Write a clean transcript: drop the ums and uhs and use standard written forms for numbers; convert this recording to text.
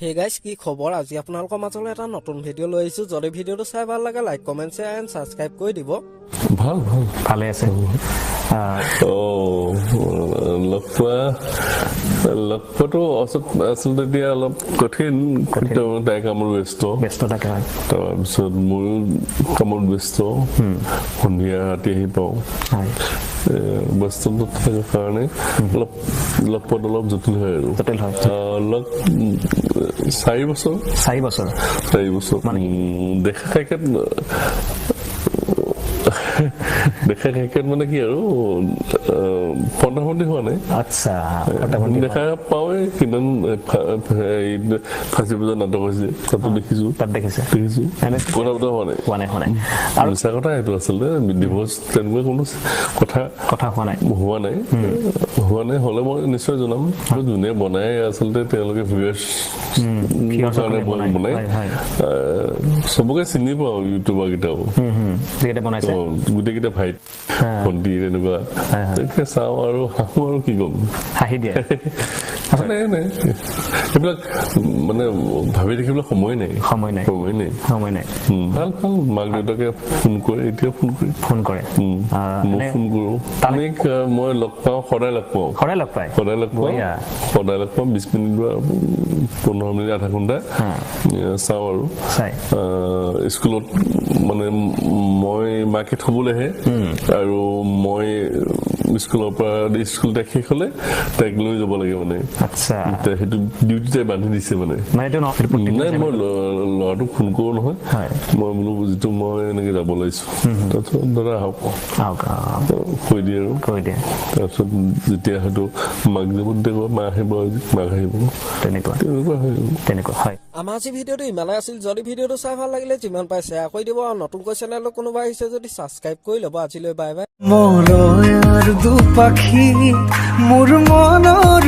Hey guys, কি খবৰ আজি আপোনালোকৰ মাজলৈ এটা নতুন ভিডিও লৈ আহিছো যদি ভিডিওটো চাই ভাল লাগে like comment share and subscribe কৰি দিব ভাল ভাল ভালে আছে লক্ষ্যটো আচলতে এতিয়া অলপ কঠিন কিন্তু তাই কামৰ ব্যস্ত থাকে তাৰপিছত মোৰ কামৰ ব্যস্ত সন্ধিয়া ৰাতি আহি পাওঁ ব্যস্ততা থকাৰ কাৰণে লক্ষ্যত অলপ জটিল হয় আৰু 4 বছৰ দেখা খাইকেত মানে কি আৰু পণ্টাপণ্টি হোৱা নাই আচ্ছা দেখা পাওঁৱে কিন্তু ফাঁচী পূজা নাটক হৈছে তাতো দেখিছো কথা বতৰা হোৱা নাই মিছা কথা এইটো আচলতে ডিভোৰ্চ তেনেকুৱা কোনো কথা হোৱা নাই হলে মই নিশ্চয় জনাম যোনে বনাই আচলতে তেওঁলোকে ভিউৱাৰ্ছ কাৰণে বনাই চবকে চিনি পাওঁ ইউটিউবাৰ কেইটাও গোটেইকেইটা ভাইত ভণ্টি তেনেকুৱা চাওঁ আৰু হাঁহো আৰু কি ক'ম হাঁহি দিয়ে এইবিলাক মানে ভাবি থাকিবলৈ সময় নাই ভাল মাক দেউতাকে ফোন কৰে এতিয়া ফোন কৰে মই ফোন কৰো তামিক মই লগ পাওঁ সদায় লগ পাওঁ 20 মিনিট বা 15 মিনিট আধা ঘণ্টা চাওঁ আৰু স্কুলত মানে মই মাকে থবলৈহে আৰু মই স্কুলৰ পৰা স্কুল শেষ হলে তাইক লৈ যাব লাগে মানে আচ্ছা সেইটো ডিউটিতে বান্ধি দিছে মানে মই ল'ৰাটোক ফোন কৰো নহয় মই বোলো যিটো মই এনেকে যাব লাগিছো তাৰপিছত দাদা আহক কৈ দিয়ে তাৰপিছত যেতিয়া হয়তো মাক যাব তেতিয়া মা আহিব তেনেকুৱা হয় আমাৰ আজি ভিডিওটো ইমানেই আছিল যদি ভিডিওটো চাই ভাল লাগিলে যিমান পাই শ্বেয়াৰ কৰি দিব আৰু নতুনকৈ চেনেললৈ কোনোবা আহিছে যদি সাবস্ক্ৰাইব কৰি ল'ব আজিলৈ বাই বাই মৰয়াৰ দুপাখি মোৰ মনৰ